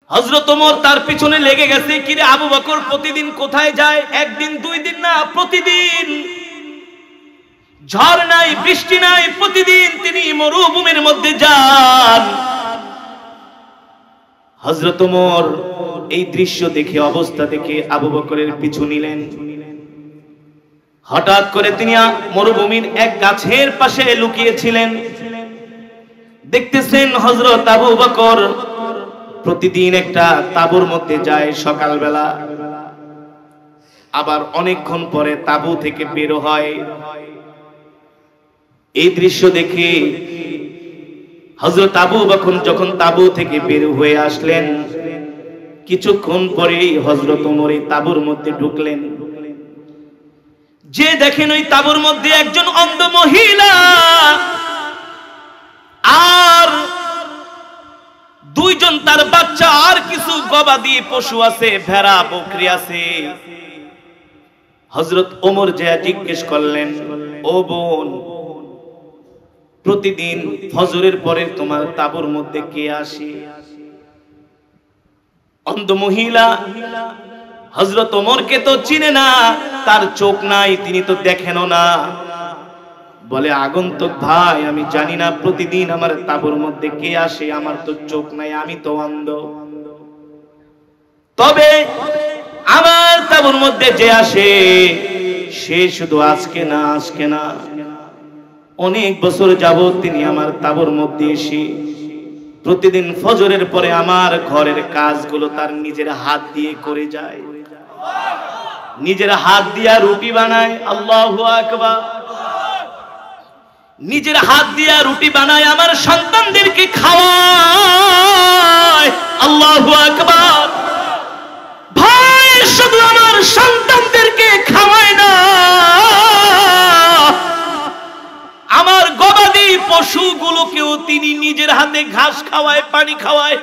হযরত ওমর তার পিছনে লেগে গেছে। কিরে আবু বকর প্রতিদিন কোথায় যায়? একদিন দুই দিন না, প্রতিদিন। ঝড় নাই, বৃষ্টি নাই, প্রতিদিন তিনি মরুভূমির মধ্যে যান। হযরত ওমর এই দৃশ্য দেখে, অবস্থা দেখে আবু বকরের পিছু নিলেন। হঠাৎ করে তিনি মরুভূমির এক গাছের পাশে লুকিয়েছিলেন। দেখতেছেন হযরত আবু বকর প্রতিদিন একটা তাঁবুর মধ্যে যায় সকালবেলা, আবার অনেকক্ষণ পরে তাঁবু থেকে বের হয়। এই দৃশ্য দেখে হযরত আবু বকর যখন তাঁবু থেকে বের হয়ে আসলেন, কিছুক্ষণ পরেই হযরত ওমর এই তাঁবুর মধ্যে ঢুকলেন। যে দেখেন ওই তাঁবুর মধ্যে একজন অন্ধ মহিলা আর দুইজন তার বাচ্চা, আর কিছু গবাদি পশু আছে, ভেড়া বকরি আছে। হযরত ওমর যে জিজ্ঞেস করলেন, ও বোন, প্রতিদিন ফজরের পরে তোমার তাঁবুর মধ্যে কে আসে? অন্ধ মহিলা হযরত ওমরকে তো চিনে না, তার চোখ নাই, তিনি তো দেখেনও না। বলে, আগন্তুক ভাই, আমি জানি না প্রতিদিন আমার তাঁবুর মধ্যে কে আসে, আমার তো চোখ নাই, আমি তো অন্ধ। তবে আমার তাঁবুর মধ্যে যে আসে সে শুধু আজকে না, অনেক বছর যাবত তিনি আমার তাঁবুর মধ্যে এসে প্রতিদিন ফজরের পরে আমার ঘরের কাজগুলো তার নিজের হাত দিয়ে করে যায়। নিজের হাত দিয়ে রুটি বানায়, আল্লাহু আকবার। নিজের হাত দিয়ে রুটি বানায়, আমার সন্তানদেরকে খাওয়ায়, আল্লাহু আকবার। ভাই, শুধু আমার সন্তানদেরকে খাওয়ায় না, আমার গবাদি পশুগুলোকেও তিনি নিজের হাতে ঘাস খাওয়ায়, পানি খাওয়ায়।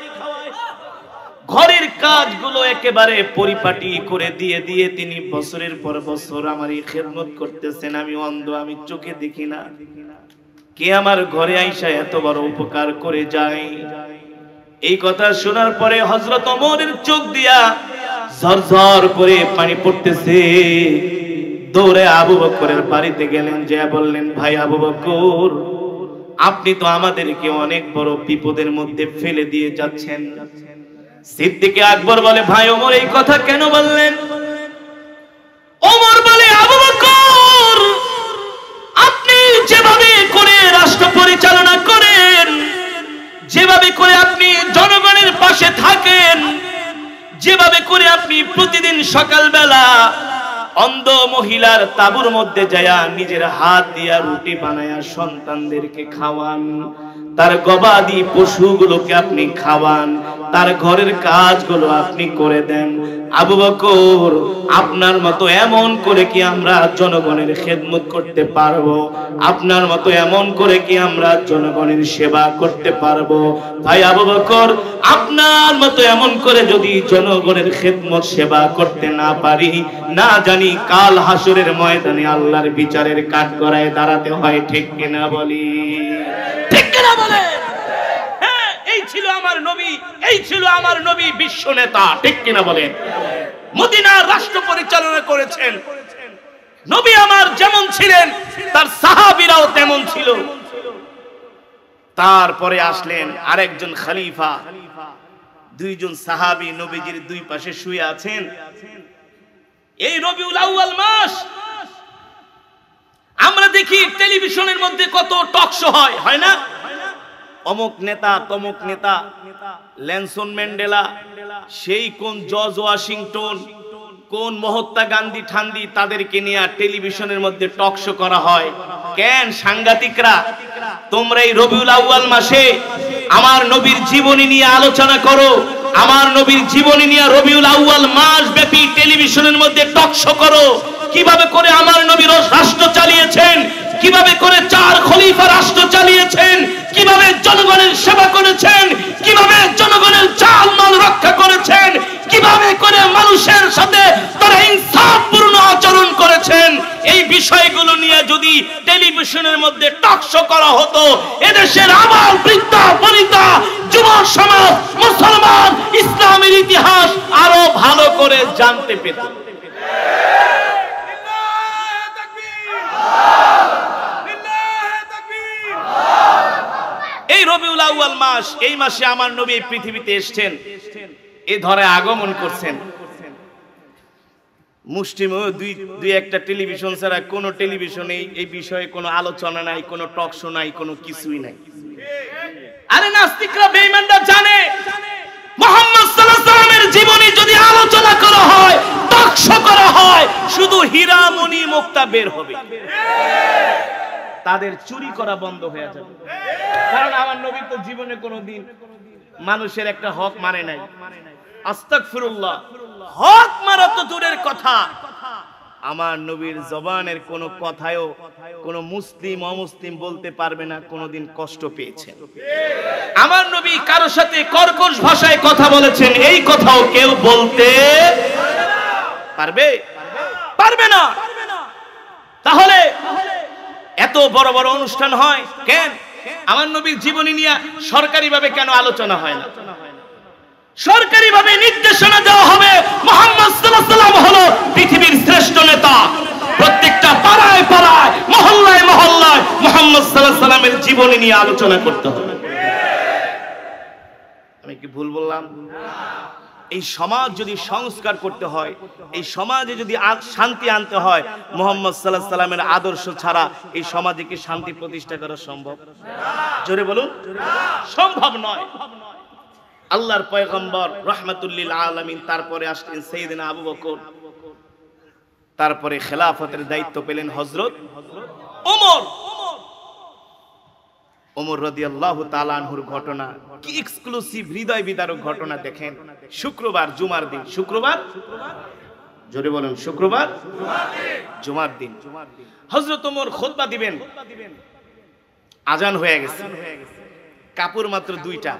ঘরের কাজগুলো একেবারে পরিপাটি করে দিয়ে দিয়ে তিনি বছরের পর বছর আমার এই খেদমত করতেছেন। আমি অন্ধ, আমি চোখে দেখি না, কে আমার ঘরে আইসা এত বড় উপকার করে যায়। এই কথা শোনার পরে হযরত ওমরের চোখ দিয়া ঝরঝর করে পানি পড়তেছে। দৌড়ে আবু বকরের বাড়িতে গেলেন, যে বললেন, ভাই আবু বকর, আপনি তো আমাদেরকে অনেক বড় বিপদের মধ্যে ফেলে দিয়ে যাচ্ছেন। সিদ্দিক আকবর বলে, ভাই ওমর এই কথা কেন বললেন? ওমর বলে, আবু বকর, আপনি যেভাবে করে রাষ্ট্র পরিচালনা করেন, যেভাবে করে আপনি জনগণের পাশে থাকেন, যেভাবে করে আপনি প্রতিদিন সকালবেলা অন্ধ মহিলার তাঁবুর মধ্যে যায়া নিজের হাত দিয়া রুটি বানায়া সন্তানদেরকে খাওয়ান, তার গবাদি পশুগুলোকে আপনি খাওয়ান, তার ঘরের কাজগুলো আপনি করে দেন, আবু বকর, আপনার মতো এমন করে কি আমরা জনগণের খেদমত করতে পারবো? আপনার মতো এমন করে কি আমরা জনগণের সেবা করতে পারবো? ভাই আবু বকর, আপনার মতো এমন করে যদি জনগণের খেদমত সেবা করতে না পারি, না জানি কাল হাসরের ময়দানে আল্লাহর বিচারের কাঠগড়ায় দাঁড়াতে হয়। ঠিক কিনা বলি? ঠিক কিনা বলে? হ্যাঁ, এই ছিল আমার নবী, এই ছিল আমার নবী, বিশ্ব নেতা। ঠিক কিনা বলেন? মদিনার রাষ্ট্র পরিচালনা করেছেন। নবী আমার যেমন ছিলেন, তার সাহাবীরাও তেমন ছিল। তারপরে আসলেন আরেকজন খলিফা। দুইজন সাহাবী নবীজির দুই পাশে শুয়ে আছেন। এই রবিউল আউয়াল মাস আমরা দেখি টেলিভিশনের মধ্যে কত টক শো হয়, হয় না? অমুক নেতা, তমুক নেতা, লেনসন ম্যান্ডেলা, সেই কোন জর্জ ওয়াশিংটন, কোন মহাত্মা গান্ধী ঠান্ডি, তাদেরকে নিয়ে টেলিভিশনের মধ্যে টক শো করা হয়। কেন? সাংঘাতিকরা, তোমরা এই রবিউল আউয়াল মাসে আমার নবীর জীবনী নিয়ে আলোচনা করো, আমার নবীর জীবনী নিয়ে রবিউল আউয়াল মাস ব্যাপী টেলিভিশনের মধ্যে টক শো করো। কিভাবে করে আমার নবী রাষ্ট্র চালিয়েছেন, কিভাবে করে চার খলিফা রাষ্ট্র চালিয়েছেন, কিভাবে জনগণের সেবা করেছেন, কিভাবে জনগণের জান মাল রক্ষা করেছেন, কিভাবে করে মানুষের সাথে তারা ইনসাফপূর্ণ আচরণ করেছেন, এই বিষয়গুলো নিয়ে যদি টেলিভিশনের মধ্যে টক শো করা হতো, এদেশের আবাল বৃদ্ধা বনিতা যুব সমাজ মুসলমান ইসলামের জানতে পেত। এই রবিউল আউয়াল মাস, এই মাসে আমার নবী এই পৃথিবীতে এসেছেন, এই ধরে আগমন করছেন। মুসলিমও দুই একটা টেলিভিশন ছাড়া কোনো টেলিভিশনে এই বিষয়ে কোনো আলোচনা নাই, কোনো টক শো নাই, কোনো কিছুই নাই। আরে নাস্তিকরা বেঈমানরা জানে মুহাম্মদ সাল্লাল্লাহু আলাইহি ওয়াসাল্লামের জীবনী যদি আলোচনা করা হয়, টক শো করা হয়, শুধু হীরা মণি মুক্তা বের হবে, তাদের চুরি করা বন্ধ হয়ে যাবে। কারণ আমার নবী তো জীবনে কোনোদিন মানুষের একটা হক মানে নাই। আস্তাগফিরুল্লাহ, হক মারা তো দূরের কথা, আমার নবীর জবানের কোনো কথায়ও কোনো মুসলিম অমুসলিম বলতে পারবে না কোনোদিন কষ্ট পেয়েছেন। আমার নবী কারোর সাথে কর্কশ ভাষায় কথা বলেছেন, এই কথাও কেউ বলতে পারবে? পারবে না। তাহলে এত বড় বড় অনুষ্ঠান হয় কেন? আমার নবীর জীবনী নিয়ে সরকারিভাবে কেন আলোচনা হয় না? সরকারিভাবে নির্দেশনা দেওয়া হবে মুহাম্মদ সাল্লাল্লাহু আলাইহি ওয়াসাল্লাম হলো পৃথিবীর শ্রেষ্ঠ নেতা। প্রত্যেকটা পাড়ায় পাড়ায়, মহল্লায় মহল্লায় মুহাম্মদ সাল্লাল্লাহু আলাইহি ওয়াসাল্লামের জীবনী নিয়ে আলোচনা করতে হবে। আমি কি ভুল বললাম? এই সমাজ যদি সংস্কার করতে হয়, এই সমাজে যদি শান্তি আনতে হয়, মুহাম্মদ সাল্লাল্লাহু আলাইহি ওয়াসাল্লামের আদর্শ ছাড়া এই সমাজে কি শান্তি প্রতিষ্ঠা করা সম্ভব? জোরে বলুন, সম্ভব নয়। আল্লাহর পয়গম্বর রাহমাতুল লিল আলামিন, তারপরে আসলেন সাইয়েদনা আবু বকর, তারপরে খেলাফতের দায়িত্ব পেলেন হযরত ওমর। ওমর রাদিয়াল্লাহু তাআলা আনহুর ঘটনা কি এক্সক্লুসিভ, হৃদয় বিদারক ঘটনা। দেখেন, শুক্রবার জুমার দিন, শুক্রবার, জোরে বলেন, শুক্রবার জুমার দিন হযরত ওমর খুতবা দিবেন। আজান হয়ে গেছে, কাপড় মাত্র দুইটা,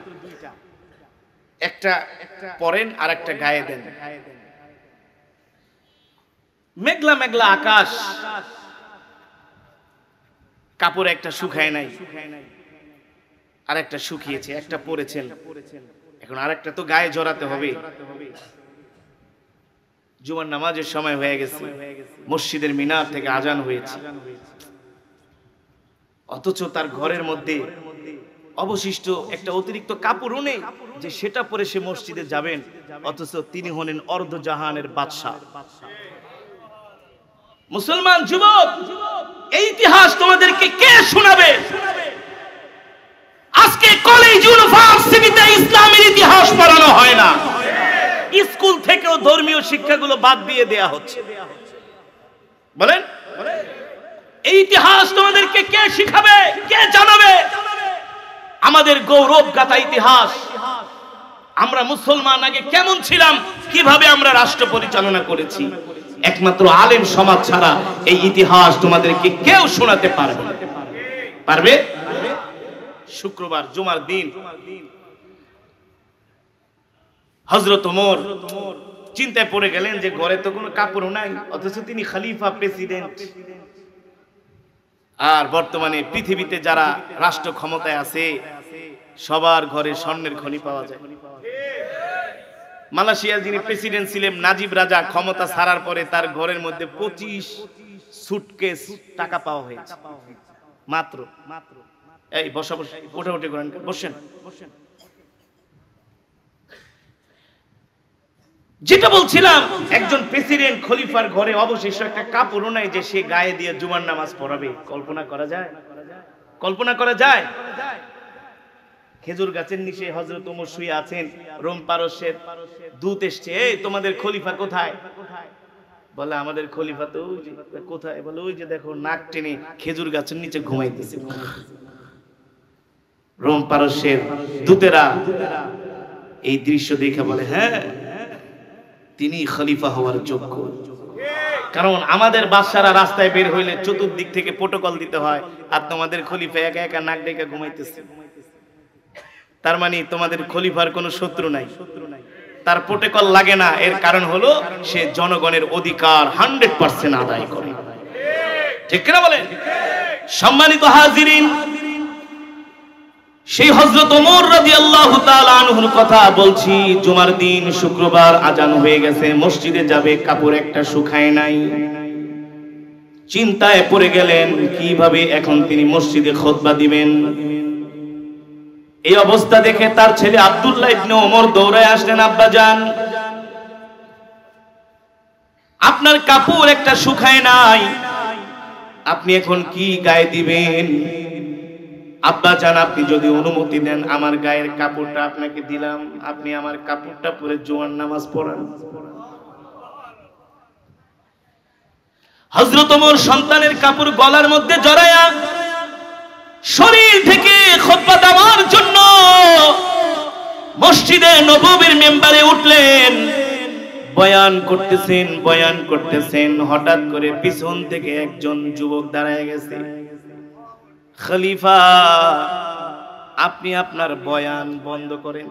একটা পরেন আর একটা গায়ে দেন। মেঘলা মেঘলা আকাশ, কাপড় একটা শুকায় নাই, আর একটা শুকিয়েছে, একটা পরেছেন, এখন আরেকটা তো গায়ে জড়াতে হবে। জুমার নামাজের সময় হয়ে গেছে, মসজিদের মিনার থেকে আজান হয়েছে, অথচ তার ঘরের মধ্যে অবশিষ্ট একটা অতিরিক্ত কাপড়ও নেই যে সেটা পরে সে মসজিদে যাবেন, অথচ তিনি হলেন অর্ধজাহানের বাদশা। মুসলমান যুবক, এই ইতিহাস তোমাদেরকে কে শোনাবে? আজকে কলেজ ইউনিভার্সিটিতে ইসলামের ইতিহাস পড়ানো হয় না, স্কুল থেকেও ধর্মীয় শিক্ষাগুলো বাদ দিয়ে দেয়া হচ্ছে। বলেন, এই ইতিহাস তোমাদেরকে কে শিখাবে, কে জানাবে? আমাদের গৌরব গাথা ইতিহাস, আমরা মুসলমান আগে কেমন ছিলাম, কিভাবে আমরা রাষ্ট্র পরিচালনা করেছি, একমাত্র আলেম সমাজ ছাড়া এই ইতিহাস তোমাদেরকে কেউ শোনাতে পারবে না। পারবে? শুক্রবার জুমার দিন হযরত ওমর চিন্তায় পড়ে গেলেন যে ঘরে তো কোনো কাপড় নাই, অথচ তিনি খলিফা, প্রেসিডেন্ট। আর বর্তমানে পৃথিবীতে যারা রাষ্ট্র ক্ষমতায় আছে সবার ঘরে স্বর্ণের খনি পাওয়া যায়। মালয়েশিয়ার যিনি প্রেসিডেন্ট ছিলেন নাজিব রাজা, ক্ষমতা ছাড়ার পরে তার ঘরের মধ্যে 25 সুটকেস টাকা পাওয়া হয়েছে মাত্র। এই বসা বসে ওঠা উঠে করেন, বসেন। যেটা বলছিলাম, একজন প্রেসিডেন্ট খলিফার ঘরে অবশিষ্ট একটা কাপড়ও নাই যে সে গায়ে দিয়ে জুমার নামাজ পড়াবে। কল্পনা করা যায়? কল্পনা করা যায়? খেজুর গাছের নিচে হযরত ওমর শুয়ে আছেন, রোম পারস্যের দূত এসছে, এই তোমাদের খলিফা কোথায়? বলে আমাদের খলিফা তো ওই যে। কোথায়? বলে ওই যে দেখো, নাক টেনে খেজুর গাছের নিচে ঘুমাইতেছে। রোম পারস্যের দূতেরা এই দৃশ্য দেখে বলে, হ্যাঁ, তিনি খলিফা হওয়ার যোগ্য। কারণ আমাদের বাদশারা রাস্তায় বের হইলে চতুর্দিক থেকে প্রটোকল দিতে হয়, আর তোমাদের খলিফা একা একা নাক ডেকে ঘুমাইতেছে। তার মানে তোমাদের খলিফার কোনো শত্রু নাই, তার প্রটোকল লাগে না। এর কারণ হলো সে জনগণের অধিকার 100% আদায় করে। ঠিক না বলেন? সম্মানিত হাজিরিন, সেই হযরত ওমর রাদিয়াল্লাহু তাআলা আনহুর কথা বলছি। জুমার দিন শুক্রবার আজান হয়ে গেছে, মসজিদে যাবে, কাপড় একটা শুকায় নাই। চিন্তায় পড়ে গেলেন কিভাবে এখন তিনি মসজিদে খুতবা দিবেন। এই অবস্থা দেখে তার ছেলে আব্দুল্লাহ ইবনে ওমর দৌড়ায় আসলেন, আব্বাজান আপনার কাপড় একটা শুকায় নাই, আপনি এখন কি গায়ে দিবেন? আব্বাজান আপনি যদি অনুমতি দেন আমার গায়ের কাপড়টা আপনাকে দিলাম, আপনি আমার কাপড়টা পরে জুমার নামাজ পড়ান। হযরত ওমর সন্তানের কাপড় গলার মধ্যে জড়ায়া শরীর থেকে খুতবা দেওয়ার জন্য মসজিদে নববীর মিম্বারে উঠলেন। বয়ান করতেছেন, হঠাৎ করে পিছন থেকে একজন যুবক দাঁড়ায় গেছে। খলিফা আপনি আপনার বয়ান বন্ধ করেন,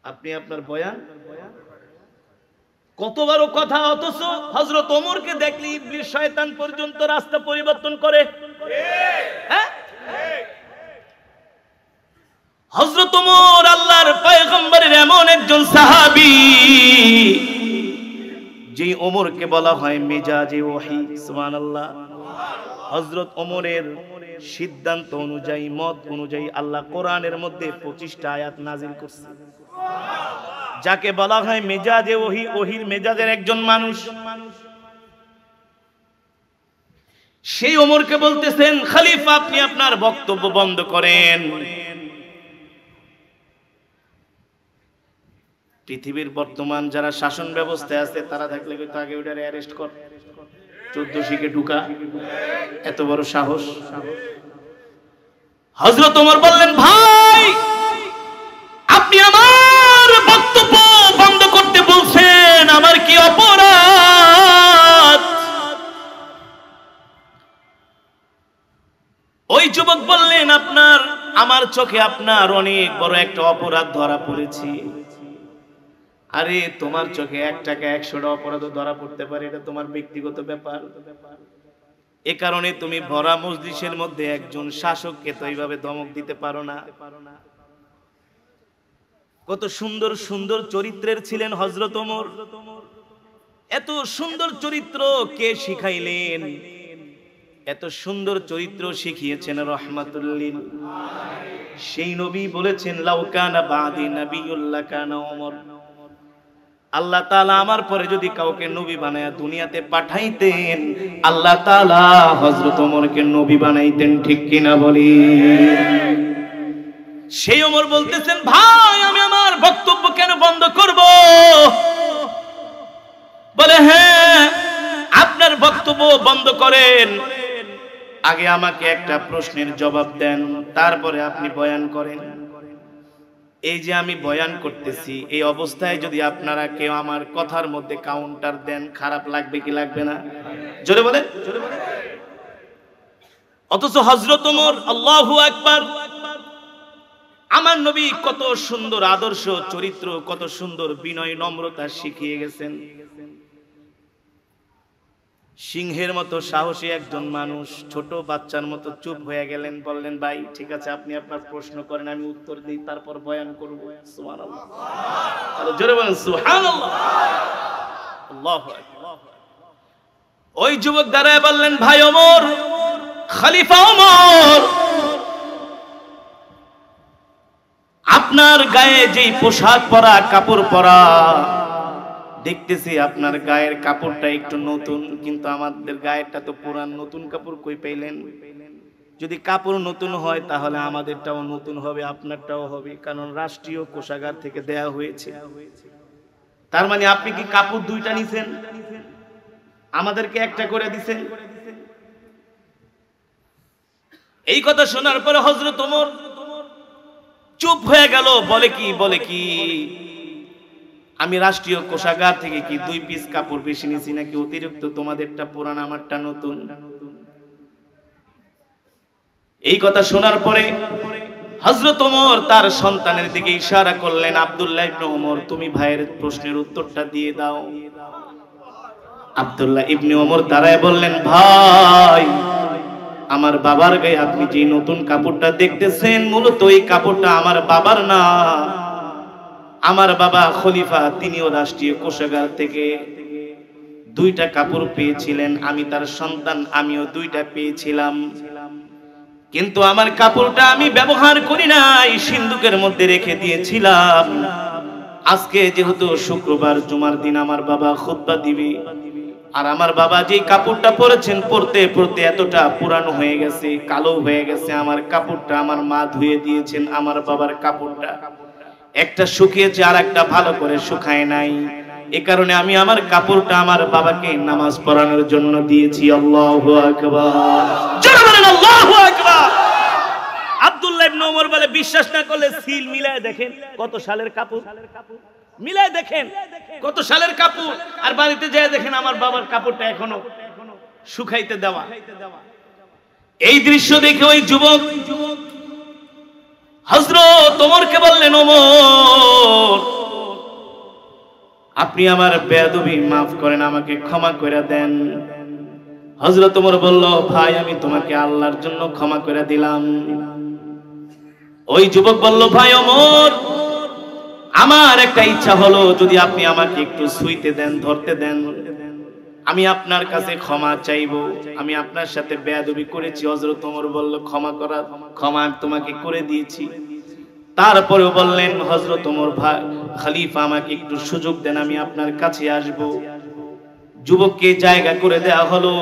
আপনি আপনার বয়ান। কত বড় কথা! অথচ হযরত ওমরকে দেখলে ইবলিস শয়তান পর্যন্ত রাস্তা পরিবর্তন করে। হ্যাঁ, হযরত ওমর আল্লাহর পয়গম্বরের এমন একজন সাহাবী, যে ওমরকে বলা হয় মেজাজে ওহী। সুবহানাল্লাহ। হযরত ওমরের সিদ্ধান্ত অনুযায়ী, মত অনুযায়ী আল্লাহ কোরআনের মধ্যে 25টা আয়াত নাযিল করছে। যাকে বলা হয় মেজাজে ওহী, ওহীর মেজাজের একজন মানুষ। সেই ওমরকে বলতেছেন, খলিফা আপনি আপনার বক্তব্য বন্ধ করেন। পৃথিবীর বর্তমান যারা শাসন ব্যবস্থায় আছে তারা থাকলে কিন্তু আগে ওটারে অ্যারেস্ট কর, 14 শিখে ঢুকা, এত বড় সাহস। হযরত ওমর বললেন, ভাই আপনি আমার বক্তব্য বন্ধ করতে বলছেন, আমার কি অপরাধ? ওই যুবক বললেন, আমার চোখে আপনার অনেক বড় একটা অপরাধ ধরা পড়েছি। আরে তোমার চোখে 1 টাকা 100টা অপরাধ ধরা পড়তে পারে, এটা তোমার ব্যক্তিগত ব্যাপার। এ কারণে তুমি ভরা মজলিসের মধ্যে একজন শাসককে তো এইভাবে ধমক দিতে পারো না। কত সুন্দর সুন্দর চরিত্রের ছিলেন হযরত ওমর। এত সুন্দর চরিত্র কে শিখাইলেন? এত সুন্দর চরিত্র শিখিয়েছেন রাহমাতুল লিল আলামিন। সেই নবী বলেছেন, লাউ কানা বাদি নাবিয়ুল্লাহ কানা ওমর। আল্লাহ তাআলা আমার পরে যদি কাউকে নবী বানায়া দুনিয়াতে পাঠাইতেন, আল্লাহ তাআলা হযরত ওমরকে নবী বানাইতেন। ঠিক কিনা বলি? সেই ওমর বলতেছেন, ভাই আমি আমার বক্তব্য কেন বন্ধ করব? বলে, হ্যাঁ আপনার বক্তব্য বন্ধ করেন, আগে আমাকে একটা প্রশ্নের জবাব দেন, তারপরে আপনি বয়ান করেন। এই যে আমি বয়ান করতেছি, এই অবস্থায় যদি আপনারা কেউ আমার কথার মধ্যে কাউন্টার দেন, খারাপ লাগবে কি লাগবে না? জোরে বলেন। অথচ হযরত ওমর, আল্লাহু আকবার, আমার নবী কত সুন্দর আদর্শ চরিত্র, কত সুন্দর বিনয় নম্রতা শিখিয়ে গেছেন। সিংহের মতো সাহসী একজন মানুষ ছোট বাচ্চার মতো চুপ হয়ে গেলেন। বললেন, ভাই ঠিক আছে আপনি আপনার প্রশ্ন করেন, আমি উত্তর দিই, তারপর বয়ান করব। সুবহানাল্লাহ, জোরে বলেন সুবহানাল্লাহ। আল্লাহু আকবার। ওই যুবক দাঁড়ায় বললেন, ভাই ওমর, খলিফা ওমর, আপনার গায়ে যেই পোশাক পরা, কাপড় পরা, দেখতেছি আপনার গায়ের কাপড়টা একটু নতুন, কিন্তু আমাদের গায়েরটা তো পুরান। নতুন কাপড় কই পাইলেন? যদি কাপড় নতুন হয় তাহলে আমাদেরটাও নতুন হবে, আপনারটাও হবে, কারণ রাষ্ট্রীয় কোষাগার থেকে দেয়া হয়েছে। তার মানে আপনি কি কাপড় 2টা নিছেন, আমাদেরকে একটা করে দিছেন? এই কথা শোনার পরে হযরত ওমর চুপ হয়ে গেল। বলে কি আমি রাষ্ট্রীয় কোষাগার থেকে কি 2 পিস কাপড় বেশি নিছি নাকি অতিরিক্ত? তোমাদেরটা পুরান, আমারটা নতুন। এই কথা শোনার পরে হযরত ওমর তার সন্তানের দিকে ইশারা করলেন, আব্দুল্লাহ ইবনে ওমর, তুমি ভাইয়ের প্রশ্নের উত্তরটা দিয়ে দাও। আব্দুল্লাহ ইবনে ওমর দাঁড়ায় বললেন, ভাই আমার বাবার গায়ে আপনি যে নতুন কাপড়টা দেখতেছেন মূলত এই কাপড়টা আমার বাবার না। আমার বাবা খলিফা, তিনিও রাষ্ট্রীয় কোষাগার থেকে 2টা কাপড় পেয়েছিলেন, আমি তার সন্তান, আমিও 2টা পেয়েছিলাম। কিন্তু আমার কাপড়টা আমি ব্যবহার করি নাই, সিন্ধুকের মধ্যে রেখে দিয়েছিলাম। আজকে যেহেতু শুক্রবার, জুমার দিন আমার বাবা খুতবা দিবে, আর আমার বাবা যে কাপড়টা পরেছেন পরতে পরতে এতটা পুরানো হয়ে গেছে, কালো হয়ে গেছে। আমার কাপড়টা আমার মা ধুয়ে দিয়েছেন। আমার বাবার কাপড়টা একটা শুকিয়েছে আর একটা ভালো করে শুকায় নাই। এ কারণে আমি আমার কাপড়টা আমার বাবাকে নামাজ পড়ানোর জন্য দিয়েছি। আল্লাহু আকবার, জোরে বলেন আল্লাহু আকবার। আব্দুল্লাহ ইবনে ওমর বলে, বিশ্বাস না করলে সিল মিলায় দেখেন কত সালের কাপড়, মিলায় দেখেন কত সালের কাপড়, আর বাড়িতে যেয়ে দেখেন আমার বাবার কাপড়টা এখনো শুকাইতে দেওয়া। এই দৃশ্য দেখে ওই যুবক হযরত ওমরকে বললেন, ওমর আপনি আমার বেয়াদবি মাফ করেন, আমাকে ক্ষমা করে দেন। হযরত ওমর বলল, ভাই আমি তোমাকে আল্লাহর জন্য ক্ষমা করে দিলাম। ওই যুবক বলল, ভাই ওমর আমার একটা ইচ্ছা হলো, যদি আপনি আমাকে একটু ছুঁইতে দেন, ধরতে দেন, আমি আপনার কাছে ক্ষমা চাইবো, আমি আপনার সাথে বেয়াদবি করেছি। হযরত ওমর বলল, ক্ষমা তোমাকে করে দিয়েছি। তারপরেও বললেন হযরত ওমর, ভাই খলিফা আমাকে একটু সুযোগ দেন, আমি আপনার কাছে আসব। যুবককে জায়গা করে দেয়া হলো।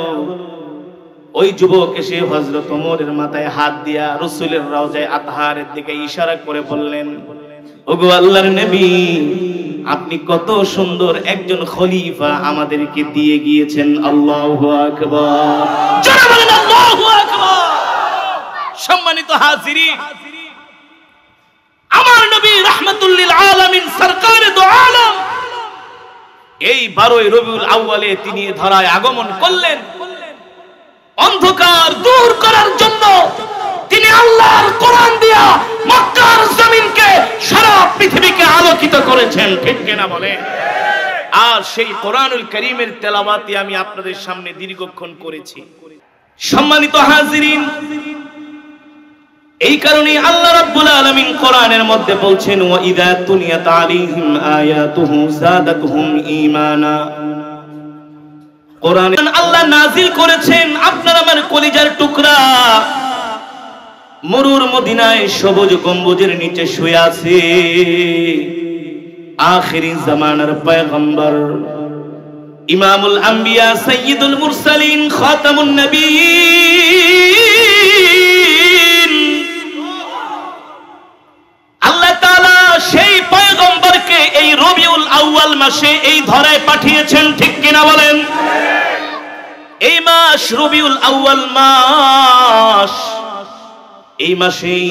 ওই যুবক এসে হযরত ওমরের মাথায় হাত দিয়া রাসূলের রওজায়ে আতহারের দিকে ইশারা করে বললেন, ওগো আল্লাহর নবী, আপনি কত সুন্দর একজন খলিফা আমাদেরকে দিয়ে গিয়েছেন। আল্লাহু আকবার, জোরে বলেন আল্লাহু আকবার। সম্মানিত হাজিরিন, আমার নবী রাহমাতুল লিল আলামিন সরকারে দো আলম এই 12ই রবিউল আউয়ালে তিনি ধরায় আগমন করলেন। অন্ধকার দূর করার জন্য তিনি আল্লাহর কোরআন দিয়া মক্কার জমিনকে, সারা পৃথিবীকে আলোকিত করেছেন। ঠিক কিনা বলেন? আর সেই কোরআনুল কারীমের তেলাওয়াতই আমি আপনাদের সামনে দীর্ঘক্ষণ করেছি। সম্মানিত হাজিরিন, এই কারণে আল্লাহ রাব্বুল আলামিন কোরআনের মধ্যে বলছেন, ওয়া ইযা তুলিয়াত আলাইহিম আয়াতুহু যাদাতুহুম ঈমানা। কোরআন আল্লাহ নাজিল করেছেন আপনার আমার কলিজার টুকরা মরুর মদিনায় সবুজ গম্বুজের নিচে শুয়ে আছে আখিরি জামানার পয়গম্বর, ইমামুল আম্বিয়া, সাইয়্যিদুল মুরসালিন, খাতামুন নবিয়্যিন। আল্লাহ তাআলা সেই পয়গম্বরকে এই রবিউল আউয়াল মাসে এই ধরায় পাঠিয়েছেন। ঠিক কিনা বলেন? এই মাস রবিউল আউয়াল মাস, এই মাসেই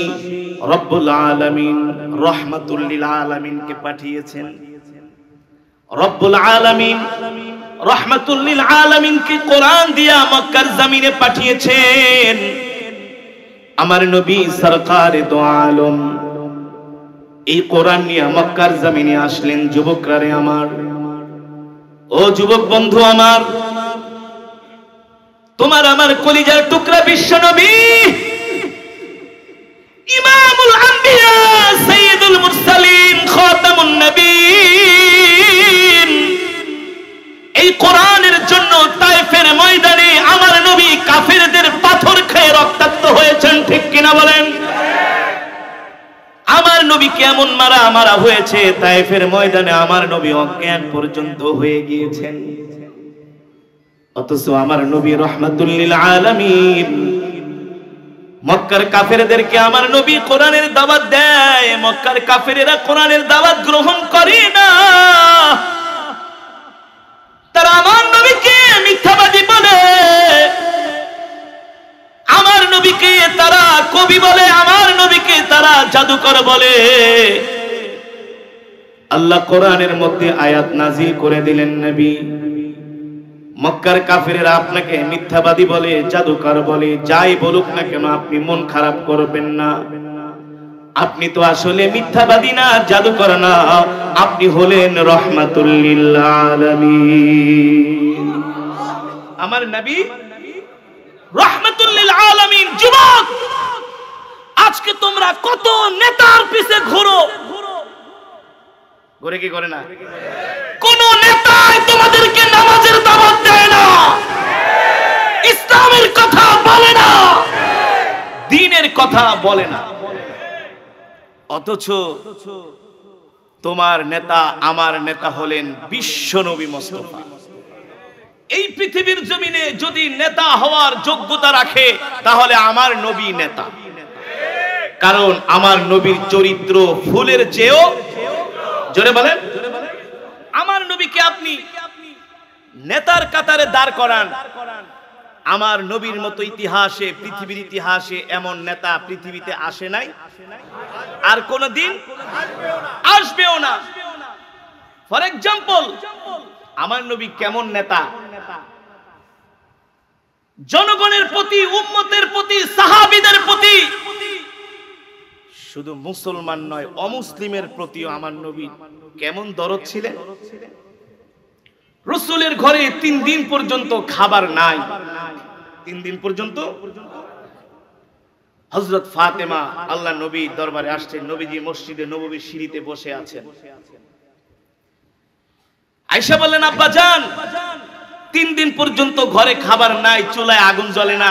রব্বুল আলামিন রাহমাতুল লিল আলামিনকে পাঠিয়েছেন। রব্বুল আলামিন রাহমাতুল লিল আলামিনকে কোরআন দিয়া মক্কার জমিনে পাঠিয়েছেন। আমার নবী সরকারে দো আলম এই কোরআন নিয়ে মক্কার জমিনে আসলেন। যুবকরা রে আমার, ও যুবক বন্ধু আমার, তোমার আমার কলিজার টুকরা বিশ্ব নবী, ইমামুল আম্বিয়া, সাইয়্যিদুল মুরসালিন, খাতামুন নবিয়্যিন এই কোরআনের জন্য তায়েফের ময়দানে আমার নবী কাফেরদের পাথর খেয়ে রক্তাক্ত হয়েছেন। ঠিক কিনা বলেন? আমার নবী কেমন মারা হয়েছে তায়েফের ময়দানে, আমার নবী অজ্ঞান পর্যন্ত হয়ে গিয়েছেন। অথচ আমার নবী রাহমাতুল লিল আলামিন মক্কার কাফেরদেরকে আমার নবী কোরআনের দাওয়াত দেয়। মক্কার কাফেরেরা কোরআনের দাওয়াত গ্রহণ করে না, তারা আমার নবীকে মিথ্যাবাদী বলে, আমার নবীকে তারা কবি বলে, আমার নবীকে তারা জাদুকর বলে। আল্লাহ কোরআনের মধ্যে আয়াত নাযিল করে দিলেন, নবী মক্কার কাফেরেরা আপনাকে মিথ্যাবাদী বলে, জাদুকর বলে, যাই বলুক না কেন আপনি মন খারাপ করবেন না। আপনি তো আসলে মিথ্যাবাদী না, জাদুকর না, আপনি হলেন রাহমাতুল লিল আলামিন। আমার নবী রাহমাতুল লিল আলামিন। যুবক, আজকে তোমরা কত নেতার পিছে ঘোরো, ঘুরে কি করে না? কোন নেতাই তোমাদেরকে নামাজের দাওয়াত দেয় না, ইসলামের কথা বলে না, দ্বীনের কথা বলে না। অথচ তোমার নেতা আমার নেতা হলেন বিশ্ব নবী মুস্তাফা। এই পৃথিবীর জমিনে যদি নেতা হওয়ার যোগ্যতা রাখে তাহলে আমার নবী নেতা, কারণ আমার নবীর চরিত্র ফুলের চেয়েও, জোরে বলেন, আমার নবীকে আপনি নেতার কাতারে দাঁড় করান, আমার নবীর মতো ইতিহাসে, পৃথিবীর ইতিহাসে এমন নেতা পৃথিবীতে আসে নাই, আর কোনদিন আসবেও না। ফর এক্সাম্পল, আমার নবী কেমন নেতা? জনগণের প্রতি, উম্মতের প্রতি, সাহাবীদের প্রতি, শুধু মুসলমান নয় অমুসলিমের প্রতিও আমার নবী কেমন দরদ ছিলেন। রাসূলের ঘরে 3 দিন পর্যন্ত খাবার নাই, 3 দিন পর্যন্ত। হযরত ফাতেমা আল্লাহ নবী দরবারে আসছেন, নবীজি মসজিদে নববীর সিঁড়িতে বসে আছেন। আয়েশা বললেন, আব্বা জান, 3 দিন পর্যন্ত ঘরে খাবার নাই, চুলায় আগুন জ্বলে না,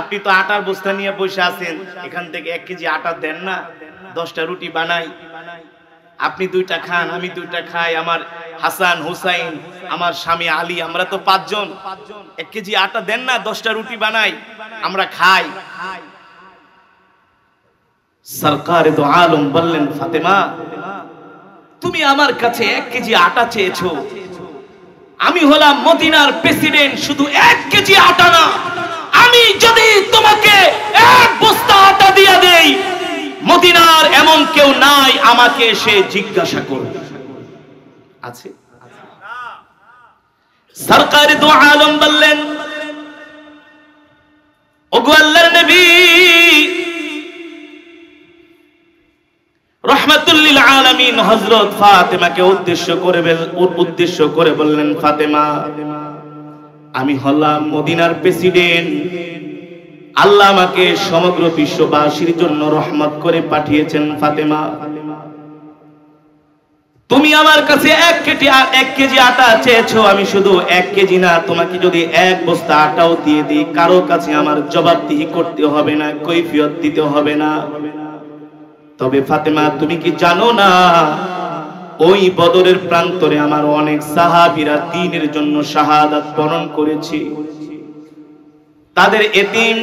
আপনি তো আটার বস্তা নিয়ে বসে আছেন, এখান থেকে 1 কেজি আটা দেন না, 10টা রুটি বানাই, আপনি 2টা খান, আমি 2টা খাই, আমার হাসান হুসাইন, আমার স্বামী আলী, আমরা তো 5 জন, 1 কেজি আটা দেন না, 10টা রুটি বানাই, আমরা খাই। সরকারে দো আলম বললেন, ফাতেমা তুমি আমার কাছে 1 কেজি আটা চেয়েছো, আমি হলাম মদিনার প্রেসিডেন্ট, শুধু 1 কেজি আটা না, আমি যদি তোমাকে 1 বস্তা আটা দিয়ে দেই, মদিনার এমন কেউ নাই আমাকে সে জিজ্ঞাসা করবে আছে? সরকারে দো আলম বললেন, ওগো আল্লাহর নবী, রাহমাতুল লিল আলামিন হযরত ফাতেমাকে উদ্দেশ্য করে বললেন, ফাতেমা আমি হলাম মদিনার প্রেসিডেন্ট, আল্লাহ আমাকে সমগ্র বিশ্ববাসীর জন্য রহমত করে পাঠিয়েছেন। ফাতেমা তুমি আমার কাছে 1 কেজি আটা চেয়েছো, আমি শুধু 1 কেজি না, তোমাকে যদি 1 বস্তা আটাও দিয়ে দিই, কারো কাছে আমার জবাবদিহি করতে হবে না, কৈফিয়ত দিতে হবে না। তবে ফাতেমা তুমি কি জানো না, ওই বদরের প্রান্তরে আমার অনেক সাহাবীরা দ্বীনের জন্য শাহাদাত বরণ করেছে, তাদের এতিম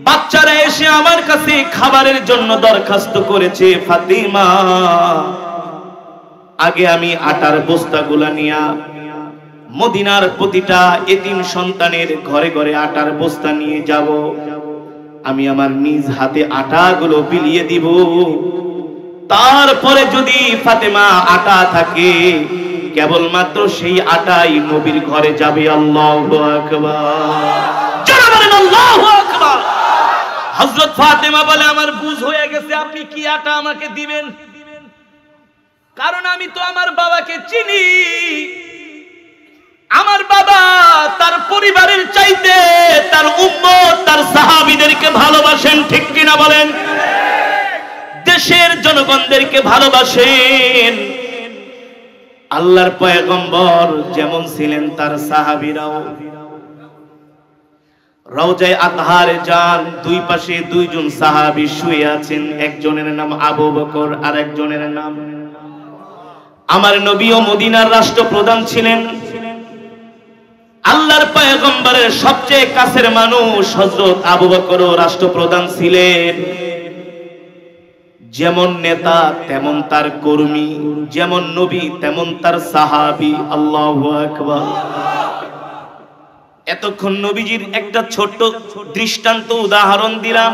বাচ্চারা এসে আমার কাছে খাবারের জন্য দরখাস্ত করেছে। ফাতিমা আগে আমি আটার বস্তাগুলা নিয়া মদিনার প্রতিটা এতিম সন্তানের ঘরে ঘরে আটার বস্তা নিয়ে যাব, আমি আমার নিজ হাতে আটাগুলো বিলিয়ে দিব, তারপরে যদি ফাতেমা আটা থাকে কেবলমাত্র সেই আটাই নবীর ঘরে যাবে। আল্লাহু আকবার, যারা বলেন আল্লাহু আকবার। হযরত ফাতেমা বলে, আমার বুঝ হয়ে গেছে আপনি কি আটা আমাকে দিবেন, কারণ আমি তো আমার বাবাকে চিনি, আমার বাবা তার পরিবারের চাইতে তার উম্মত, তার সাহাবীদেরকে ভালোবাসেন, ঠিক কিনা বলেন? দেশের জনগণদেরকে ভালোবাসেন। আল্লাহর পয়গম্বর যেমন ছিলেন তার সাহাবীরাও। রওজায়ে আতহারে যান, 2 পাশে 2 জন সাহাবী শুয়ে আছেন, একজনের নাম আবু বকর আর একজনের নাম। আমার নবীও মদিনার রাষ্ট্রপ্রধান ছিলেন, আল্লাহর পয়গম্বরের সবচেয়ে কাছের মানুষ হযরত আবু বকরও রাষ্ট্রপ্রধান ছিলেন। যেমন নেতা তেমন তার কর্মী, যেমন নবী তেমন তার সাহাবী। আল্লাহু আকবার। এতক্ষণ নবীজির একটা ছোট্ট দৃষ্টান্ত উদাহরণ দিলাম,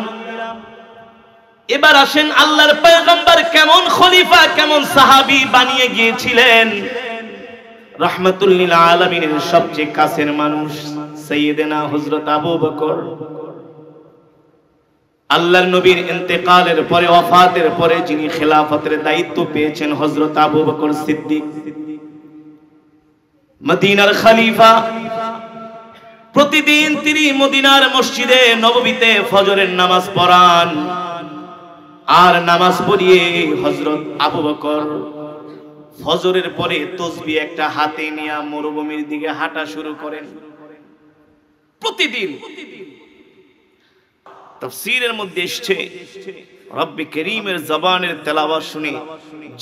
এবার আসেন আল্লাহর পয়গম্বর কেমন খলিফা, কেমন সাহাবী বানিয়ে গিয়েছিলেন। রাহমাতুল লিল আলামিনের সবচেয়ে কাছের মানুষ সাইয়েদেনা হযরত আবু বকর। আল্লাহর নবীর ইন্তেকালের পরে, ওয়াফাতের পরে যিনি খেলাফতের দায়িত্ব পেয়েছেন হযরত আবু বকর সিদ্দিক, মদিনার খলিফা। প্রতিদিন তিনি মদিনার মসজিদে নববীতে ফজরের নামাজ পড়ান। আর নামাজ পড়িয়ে হযরত আবু বকর ফজরের পরে তাসবিহ একটা হাতে নিয়ে মরুভূমির দিকে হাঁটা শুরু করেন প্রতিদিন। তাফসীরের মধ্যে এসেছে রব্বে করিমের জবানের তেলাওয়াত শুনে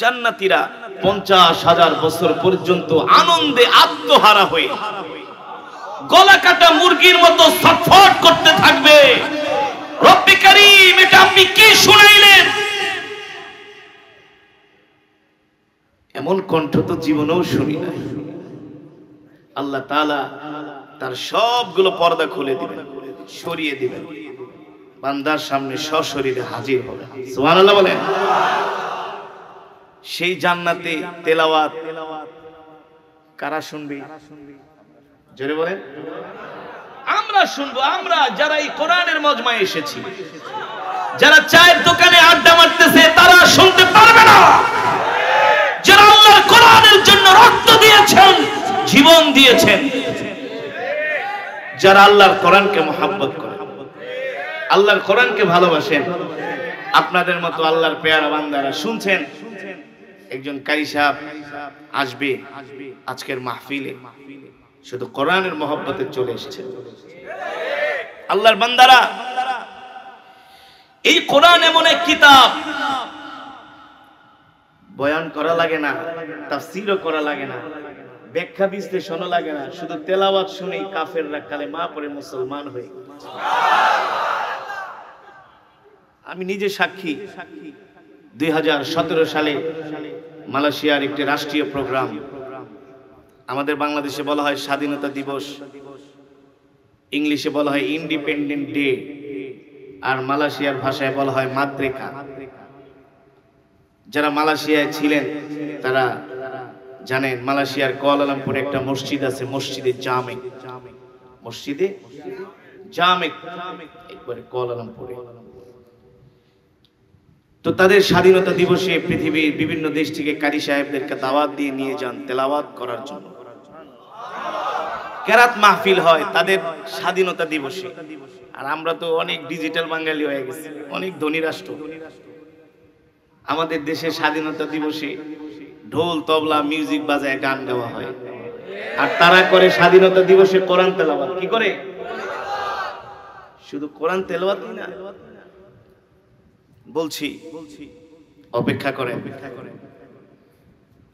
জান্নাতীরা 50,000 বছর পর্যন্ত আনন্দে আত্মহারা হয়ে গলা কাটা মুরগির মতো ছটফট করতে থাকবে। রব্বে করিম, এটা আপনি কি শুনাইলেন? এমন কণ্ঠ তো জীবনেও শুনি নাই। আল্লাহ তাআলা তার সবগুলো পর্দা খুলে দিবেন, সরিয়ে দিবেন, বান্দার সামনে সশরীরে হাজির হবে। সুবহানাল্লাহ বলেন। সেই জান্নাতে তেলাওয়াত কারা শুনবে? জোরে বলেন। আমরা শুনবো, আমরা যারা এই কোরআনের মজমায় এসেছি। যারা চায়ের দোকানে আড্ডা মারতেছে তারা শুনতে পারবে না। যারা আল্লাহর কোরআনের জন্য রক্ত দিয়েছেন, জীবন দিয়েছেন, যারা আল্লাহর কোরআনকে মহব্বত করে, আল্লাহর কোরআনকে ভালোবাসেন, আপনাদের মতো আল্লাহর পেয়ারা বান্দারা শুনছেন। একজন কারি সাহেব আসবে আজকের মাহফিলে, শুধু কোরআনের মহব্বতে চলে এসেছে। আল্লাহর বান্দারা, এই কোরআন এমন এক কিতাব, বয়ান করা লাগে না, তাফসীরও করা লাগে না, ব্যাখ্যা বিশ্লেষণও লাগে না, শুধু তেলাওয়াত শুনেই কাফেররা কালেমা পড়ে মুসলমান হয়ে। আমি নিজে সাক্ষী। 2017 সালে মালয়েশিয়ার একটি রাষ্ট্রীয় প্রোগ্রাম, আমাদের বাংলাদেশে বলা হয় স্বাধীনতা দিবস, ইংলিশে বলা হয় ইন্ডিপেন্ডেন্ট ডে, আর মালয়েশিয়ার ভাষায় বলা হয় মাতৃকা। যারা মালয়েশিয়ায় ছিলেন তারা জানেন, মালয়েশিয়ার কুয়ালালামপুরে একটা মসজিদ আছে, মসজিদে জামেক, মসজিদে জামেক একবারে কুয়ালালামপুরে। তো তাদের স্বাধীনতা দিবসে পৃথিবীর বিভিন্ন দেশ থেকে কারি সাহেবদেরকে দাওয়াত দিয়ে নিয়ে যান তেলাওয়াত করার জন্য। কেরাত মাহফিল হয় তাদের স্বাধীনতা দিবসে। আর আমরা তো অনেক ডিজিটাল বাঙালি হয়ে গেছি, অনেক ধনী রাষ্ট্র। আমাদের দেশের স্বাধীনতা দিবসে ঢোল তবলা মিউজিক বাজায় গান গাওয়া হয়, আর তারা করে স্বাধীনতা দিবসে কোরআন তেলাওয়াত। কি করে? শুধু কোরআন তেলাওয়াতই না, বলছি অপেক্ষা করে।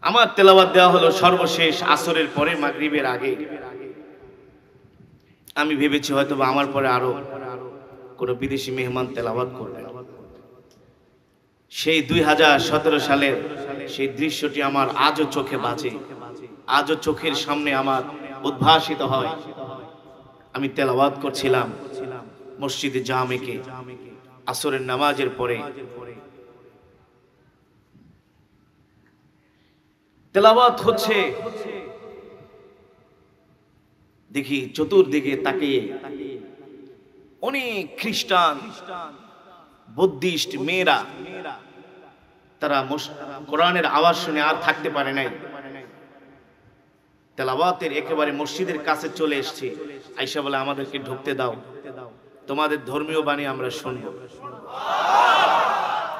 আমার তেলাওয়াত দেওয়া হলো সর্বশেষ আসরের পরে মাগরিবের আগে। আমি ভেবেছি হয়তো বা আমার পরে আরো কোন বিদেশি মেহমান তেলাওয়াত করবে। সেই 2017 সালের সেই দৃশ্যটি আমার আজও চোখে বাজে, আজও চোখের সামনে আমার উদ্ভাসিত হয়। আমি তেলাওয়াত করছিলাম মসজিদে জামেকে আসরের নামাজের পরে। তেলাওয়াত হচ্ছে, দেখি চতুর্দিকে তাকিয়ে অনেক খ্রিস্টান বুদ্ধিস্ট মেয়েরা, তারা কোরআনের আওয়াজ শুনে আর থাকতে পারে নাই। তেলাওয়াতের একেবারে মসজিদের কাছে চলে এসেছে, আয়েশা বলে আমাদেরকে ঢুকতে দাও, তোমাদের ধর্মীয় বাণী আমরা শুনবো।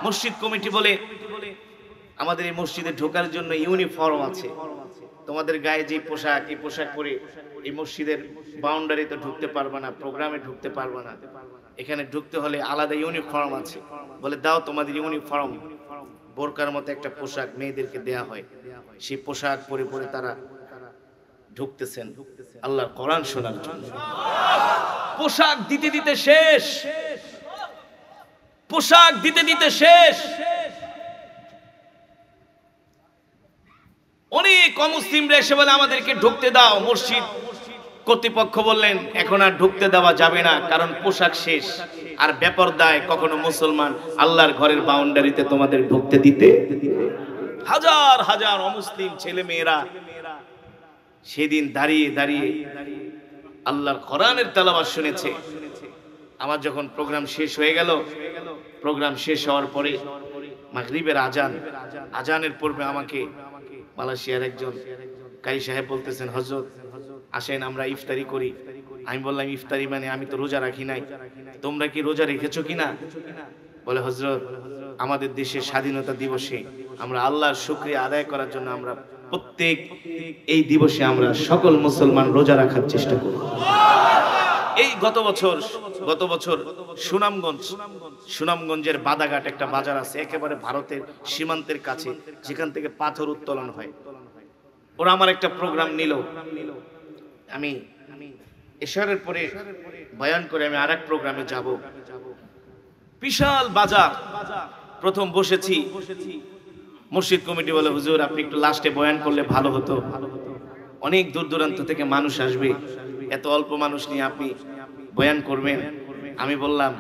মসজিদ কমিটি বলে আমাদের এই মসজিদে ঢোকার জন্য ইউনিফর্ম আছে, তোমাদের গায়ে যে পোশাক, এই পোশাক পরে এই মসজিদের বাউন্ডারিতে ঢুকতে পারবে না, প্রোগ্রামে ঢুকতে পারবে না, এখানে ঢুকতে হলে আলাদা ইউনিফর্ম আছে। বলে দাও তোমাদের ইউনিফর্ম। বোরকার মতো একটা পোশাক মেয়েদেরকে দেয়া হয়, সেই পোশাক পরে পরে তারা ঢুকতেছেন আল্লাহর কোরআন শোনার জন্য। পোশাক দিতে দিতে শেষ, পোশাক দিতে দিতে শেষ। অনেক অমুসলিমরা এসে বলে আমাদেরকে ঢুকতে দাও। মসজিদ কর্তৃপক্ষ বললেন এখন আর ঢুকতে দেওয়া যাবে না, কারণ পোশাক শেষ। আর বেপরদায় কখনো মুসলমান আল্লাহর ঘরের বাউন্ডারিতে তোমাদের ঢুকতে দিতে? হাজার হাজার অমুসলিম ছেলে মেয়েরা সেদিন দাঁড়িয়ে দাঁড়িয়ে আল্লাহর কোরআনের তেলাওয়াত শুনেছে। আমার যখন প্রোগ্রাম শেষ হয়ে গেল, প্রোগ্রাম শেষ হওয়ার পরে মাগরিবের আজান, আজানের পূর্বে আমাকে মালয়েশিয়ার একজন কারি সাহেব বলতেছেন, হযরত আসেন আমরা ইফতারি করি। আমি বললাম ইফতারি মানে আমি তো রোজা রাখি নাই, তোমরা কি রোজা রেখেছো কিনা? বলে হযরত আমাদের দেশের স্বাধীনতা দিবসে আমরা আল্লাহর শুকরিয়া আদায় করার জন্য আমরা প্রত্যেক এই দিবসে আমরা সকল মুসলমান রোজা রাখার চেষ্টা করি। এই গত বছর সুনামগঞ্জের বাদাঘাট একটা বাজার আছে একেবারে ভারতের সীমান্তের কাছে, যেখান থেকে পাথর উত্তোলন হয়। ওরা আমার একটা প্রোগ্রাম নিল, আমি এশারের পরে বয়ান করে আমি আরেক প্রোগ্রামে যাব। বিশাল বাজার, প্রথম বসেছি, মসজিদ কমিটি বলে হুজুর আপনি একটু লাস্টে বয়ান করলে ভালো হতো, অনেক দূর দূরান্ত থেকে মানুষ আসবে, এত অল্প মানুষ নিয়ে আপনি বয়ান করবেন। আমি বললাম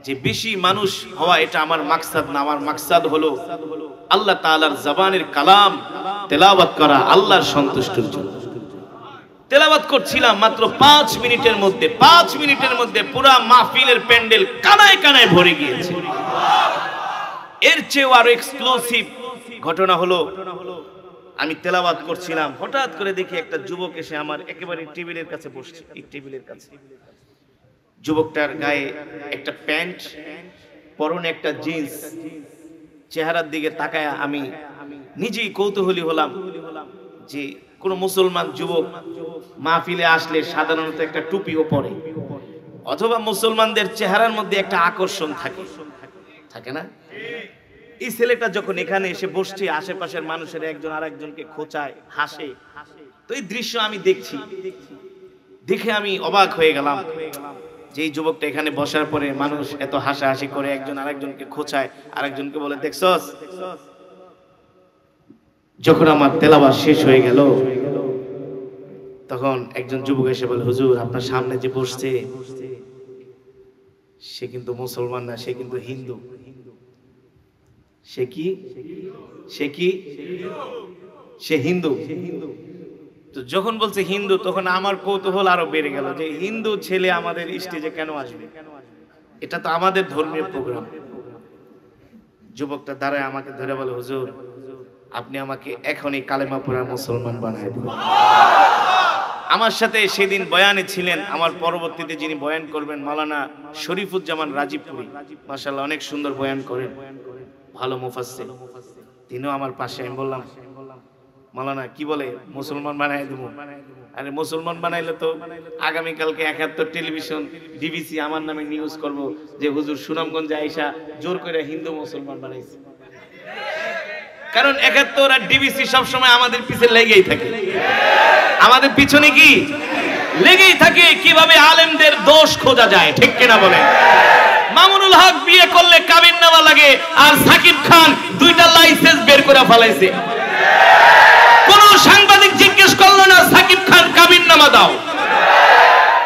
যে বেশি মানুষ হওয়া এটা আমার মাকসাদ না, আমার মাকসাদ হলো আল্লাহ তাআলার জবানের কালাম তেলাওয়াত করা, আল্লাহর সন্তুষ্টির জন্য। তেলাওয়াত করছিলাম, মাত্র 5 মিনিটের মধ্যে পুরা মাহফিলের প্যান্ডেল কানায় কানায় ভরে গিয়েছে। এর চেয়েও আরো এক্সক্লুসিভ ঘটনা হলো, আমি তেলাওয়াত করছিলাম, হঠাৎ করে দেখি একটা যুবক এসে আমার একেবারে টেবিলের কাছে বসছে। এই টেবিলের কাছে যুবকটার গায়ে একটা প্যান্ট, পরনে একটা জিন্স, চেহারার দিকে তাকায় আমি নিজেই কৌতূহলী হলাম যে কোন মুসলমান যুবক মাহফিলে আসলে সাধারণত একটা টুপিও পরে, অথবা মুসলমানদের চেহারার মধ্যে একটা আকর্ষণ থাকে না? এই ছেলেটা যখন এখানে এসে বসছে, আশেপাশের মানুষের একজন আরেকজনকে খোঁচায়, হাসে। তো এই দৃশ্য আমি দেখছি, দেখে আমি অবাক হয়ে গেলাম যে এই যুবকটা এখানে বসার পরে মানুষ এত হাসাহাসি করে, একজন আরেকজনকে খোঁচায়, আরেকজনকে বলে দেখছস। যখন আমার তেলাওয়াত শেষ হয়ে গেল তখন একজন যুবক এসে বলে হুজুর আপনার সামনে যে বসছে সে কিন্তু মুসলমান না, সে কিন্তু হিন্দু। সে হিন্দু। তো যখন বলছে হিন্দু তখন আমার কৌতূহল আরো বেড়ে গেল যে হিন্দু ছেলে আমাদের স্টেজে কেন আসবে, এটা তো আমাদের ধর্মীয় প্রোগ্রাম। যুবকটা দাঁড়ায় আমাকে ধরে বলে হুজুর আপনি আমাকে এখনই কালেমা পড়া মুসলমান বানায় দিন। আমার সাথে সেদিন বয়ানে ছিলেন আমার পরবর্তীতে যিনি বয়ান করবেন মাওলানা শরীফুজ্জামান রাজীবপুরী, মাশাআল্লাহ অনেক সুন্দর বয়ান করেন, ভালো মুফাসসির, তিনিও আমার পাশে। আমি বললাম মাওলানা কি বলে মুসলমান বানায় দেব? আরে মুসলমান বানাইলে তো আগামীকালকে 71 টেলিভিশন ডিবিসি আমার নামে নিউজ করব যে হুজুর সুনামগঞ্জে আইসা জোর করে হিন্দু মুসলমান বানাইছে। কারণ 71 আর ডিবিসি সবসময় আমাদের পিছনে লেগেই থাকে, আমাদের পিছনে কি লেগেই থাকে কিভাবে আলেমদের দোষ খোঁজা যায়, ঠিক কিনা বলে? মামুনুল হক বিয়ে করলে কাবিননামা লাগে, আর সাকিব খান 2টা লাইসেন্স বের করে ফেলাইছে। কোন সাংবাদিক জিজ্ঞেস করলো না সাকিব খান কাবিননামা দাও,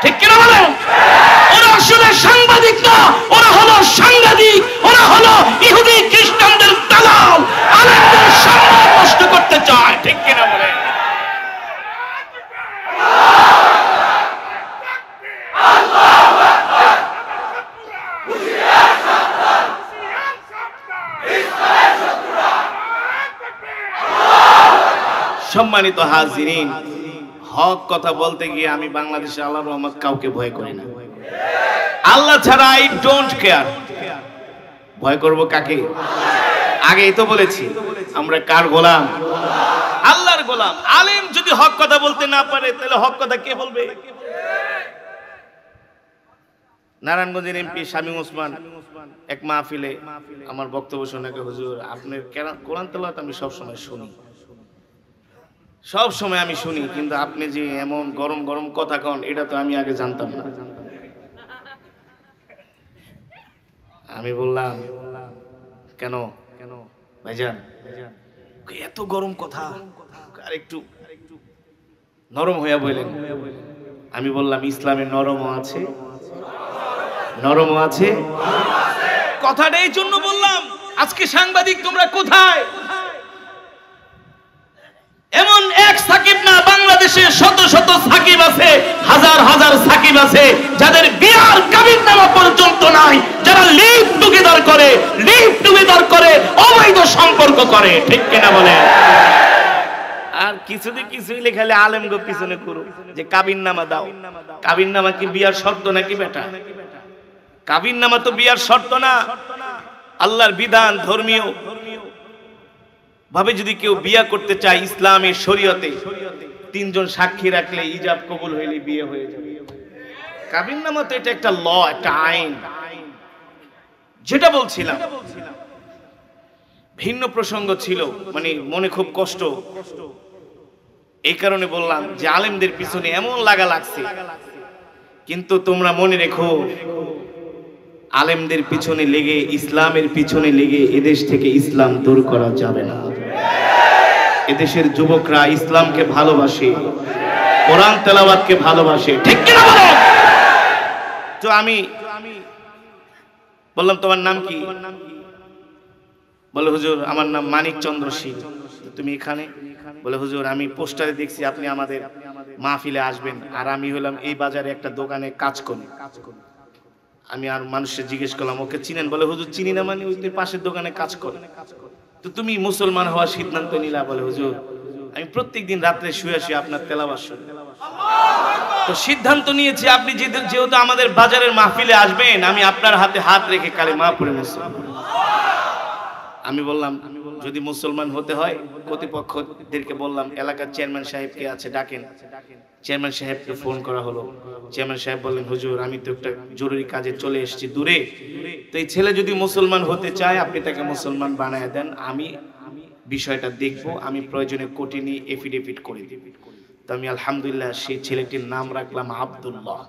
ঠিক কিনা বলে? ওরা আসলে সাংবাদিক না, ওরা হলো সাংবাদিক, ওরা হলো ইহুদি খ্রিস্টানদের দালাল, আলেমদের সম্মান নষ্ট করতে চায়, ঠিক কিনা বলে? সম্মানিত হাজিরিন, হক কথা বলতে গিয়ে আমি বাংলাদেশে আল্লাহর রহমত কাউকে ভয় করি না, আল্লাহ ছাড়া আই ডোন্ট কেয়ার। ভয় করব কাকে? আগেই তো বলেছি আমরা কার গোলাম? আল্লাহর গোলাম। আলেম যদি হক কথা বলতে না পারে তাহলে হক কথা কে বলবে? নারায়ণগঞ্জের এমপি শামীম ওসমান এক মাহফিলে আমার বক্তব্য শুনে হুজুর আপনার কোরআন তেলাওয়াত আমি সবসময় শুনি, সবসময় আমি শুনি, কিন্তু আপনি যে এমন গরম গরম কথা কন এটা তো আমি আগে জানতাম না। আমি বললাম কেন ভাইজান এত গরম কথা, আর একটু নরম হইয়া বললেন। আমি বললাম ইসলামে নরমও আছে, নরমও আছে। কথাটা এই জন্য বললাম আজকে সাংবাদিক তোমরা কোথায়? এমন এক সাকিব না, বাংলাদেশে শত শত সাকিব আছে, হাজার হাজার সাকিব আছে যাদের বিয়ার কাবিননামা পর্যন্ত নাই, যারা লিভ টুগেদার করে অবৈধ সম্পর্ক করে, ঠিক কিনা বলে? আর কিছুতে কিছুই লেখালে আলেম গো পিছনে করো যে কাবিন নামা দাও। কাবিন নামা কি বিয়ার শর্ত নাকি বেটা? কাবিন নামা তো বিয়ার শর্ত না, আল্লাহর বিধান। ধর্মীয় ভাবে যদি কেউ বিয়া করতে চায় ইসলামের শরীয়তে, তিনজন সাক্ষী রাখলে ইজাব কবুল হইলে বিয়ে হয়ে যাবে। কাবিন নামা তো এটা একটা ল, একটা আইন। যেটা বলছিলাম ভিন্ন প্রসঙ্গ ছিল, মানে মনে খুব কষ্ট, এই কারণে বললাম যে আলেমদের পিছনে এমন লাগা লাগছে, কিন্তু তোমরা মনে রেখো আলেমদের পিছনে লেগে, ইসলামের পিছনে লেগে এদেশ থেকে ইসলাম দূর করা যাবে না। এদেশের যুবকরা ইসলামকে ভালোবাসে, কোরআন তেলাওয়াতকে ভালোবাসে, ঠিক কিনা বলো? তো আমি বললাম তোমার নাম কি? বলে হুজুর আমার নাম মানিক চন্দ্র সিং। তুমি এখানে? বলে হুজুর আমি পোস্টারে দেখছি আপনি আমাদের মাহফিলে আসবেন, আর আমি হলাম এই বাজারে একটা দোকানে কাজ করি। আমি আর মানুষকে জিজ্ঞেস করলাম ওকে চিনেন? বলে হুজুর চিনি না, মানে ওই পাশের দোকানে কাজ করে। তো তুমি মুসলমান হওয়ার সিদ্ধান্ত নিলা? বলে হুজুর আমি প্রত্যেকদিন রাত্রে শুয়ে শুয়ে আপনার তেলাওয়াত শুনি। তো সিদ্ধান্ত নিয়েছি আপনি যেহেতু আমাদের বাজারের মাহফিলে আসবেন, আমি আপনার হাতে হাত রেখে কালেমা পড়ে মুসলমান। আমি বললাম যদি মুসলমান হতে হয়, কর্তৃপক্ষদেরকে বললাম এলাকার চেয়ারম্যান সাহেব কে আছে ডাকেন। চেয়ারম্যান সাহেবকে ফোন করা হলো। চেয়ারম্যান সাহেব বললেন হুজুর আমি তো একটা জরুরি কাজে চলে এসেছি দূরে, তো এই ছেলে যদি মুসলমান হতে চায় আপনি তাকে মুসলমান বানায় দেন, আমি বিষয়টা দেখব, আমি প্রয়োজনে কোর্টে নিয়ে এফিডেভিট করে দিব। তো আমি আলহামদুলিল্লাহ সেই ছেলেটির নাম রাখলাম আব্দুল্লাহ,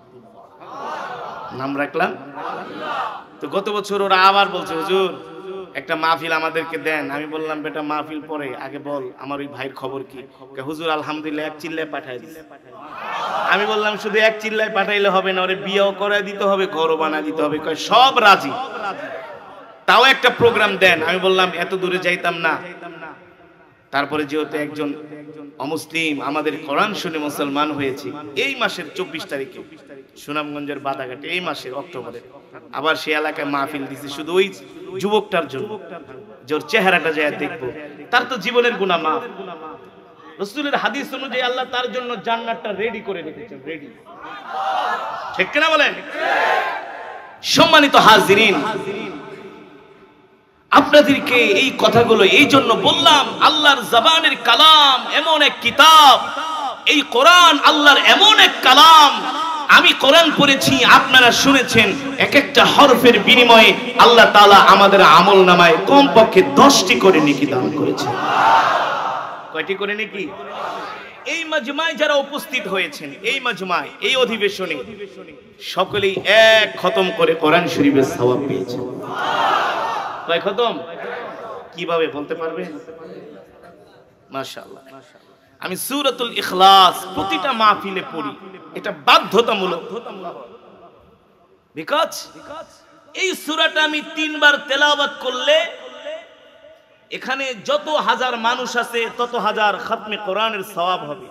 নাম রাখলাম। তো গত বছর ওরা আবার বলছে হুজুর একটা মাহফিল আমাদেরকে দেন। আমি বললাম বেটা মাহফিল পরে, আগে বল আমার ওই ভাইয়ের খবর কি? হুজুর আলহামদুলিল্লাহ এক চিল্লায় পাঠাই দিছে। আমি বললাম শুধু এক চিল্লায় পাঠাইলে হবে না, ওরে বিয়েও করে দিতে হবে, ঘরও বানা দিতে হবে। কয় সব রাজি, তাও একটা প্রোগ্রাম দেন। আমি বললাম এত দূরে যাইতাম না। তারপরে যেহেতু একজন অমুসলিম আমাদের কোরআন শুনে মুসলমান হয়েছে, এই মাসের 24 তারিখে সুনামগঞ্জের বাদাঘাটে, এই মাসের অক্টোবরে আবার সে এলাকায় মাহফিল দিছে শুধু ওই যুবকটার জন্য, যে ওর চেহারাটা যায় দেখবো। তার তো জীবনের গুনাহ মাফ। রাসূলের হাদিস অনুযায়ী আল্লাহ তার জন্য জান্নাতটা রেডি করে রেখেছেন, রেডি। ঠিক কিনা বলেন? সম্মানিত হাজিরিন, আপনাদেরকে এই কথাগুলো এই জন্য বললাম, আল্লাহর জবানের কালাম এমন এক কিতাব, এই কোরআন আল্লাহর এমন এক কালাম। আমি কোরআন পড়েছি, আপনারা শুনেছেন, এক একটা হরফের বিনিময়ে আল্লাহ তাআলা আমাদের আমলনামায় কমপক্ষে 10টি করে নেকি দান করেছেন। কয়টি করে নেকি? এই মাজমায় যারা উপস্থিত হয়েছেন, এই মাজমায়, এই অধিবেশনে সকলেই এক খতম করে কোরআন শরীফের সওয়াব পেয়েছেন। কয় খতম? কিভাবে বলতে পারবে? মাশাআল্লাহ। আমি সূরাতুল ইখলাস প্রতিটা মাহফিলে পড়ি, এটা বাধ্যতামূলক। বিকজ এই সূরাটা আমি 3 বার তেলাওয়াত করলে এখানে যত হাজার মানুষ আছে তত হাজার খতমে কোরআনের সওয়াব হবে।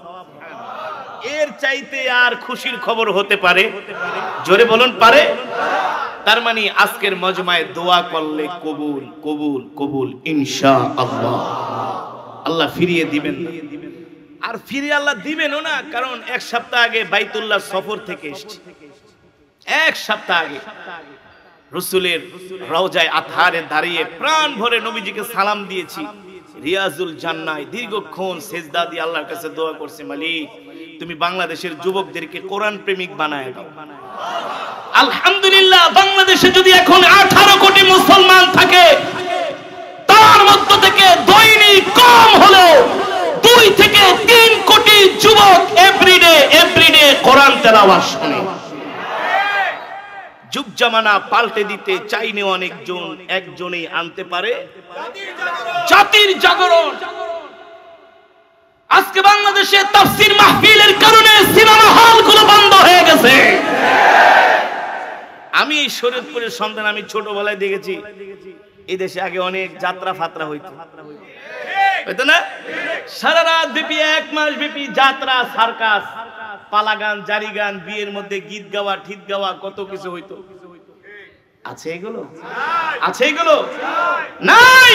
এর চাইতে আর খুশির খবর হতে পারে? জোরে বলুন পারে? তার মানে আজকের মজমায় দোয়া করলে কবুল কবুল কবুল ইনশাআল্লাহ। আল্লাহ ফিরিয়ে দিবেন, আর ফিরিয়ে আল্লাহ দিবেনও না, কারণ এক সপ্তাহ আগে বাইতুল্লাহ সফর থেকে এসেছি। এক সপ্তাহ আগে রাসূলের রওজায় আতহারে দাঁড়িয়ে প্রাণ ভরে নবীজিকে সালাম দিয়েছি। রিয়াজুল জান্নায় দীর্ঘক্ষণ সেজদা দিয়ে আল্লাহর কাছে দোয়া করছি, মালিক তুমি বাংলাদেশের যুবকদেরকে কোরআন প্রেমিক বানায় দাও। আলহামদুলিল্লাহ, বাংলাদেশে যদি এখন 18 কোটি মুসলমান থাকে, তার মধ্য থেকে দৈনিক কম হলেও 2 থেকে 3 কোটি যুবক এভরিডে কোরআন তেলাওয়াত শুনে। যুগ জামানা পাল্টে দিতে চাইলে অনেকজন, একজনেই আনতে পারে জাতির জাগরণ। আজকে বাংলাদেশে তাফসীর মাহফিলের কারণে সিনেমা হলগুলো বন্ধ হয়ে গেছে। আমি এই শরীয়তপুরের সন্তান, আমি ছোটবেলায় দেখেছি এই দেশে আগে অনেক যাত্রা ফাত্রা হইতো না? সারা রাত ব্যাপী, 1 মাস ব্যাপী যাত্রা, সার্কাস, পালাগান, জারি গান, বিয়ের মধ্যে গীত গাওয়া, ঠিক গাওয়া, কত কিছু হইতো। আছে এগুলো? আছে এগুলো? নাই।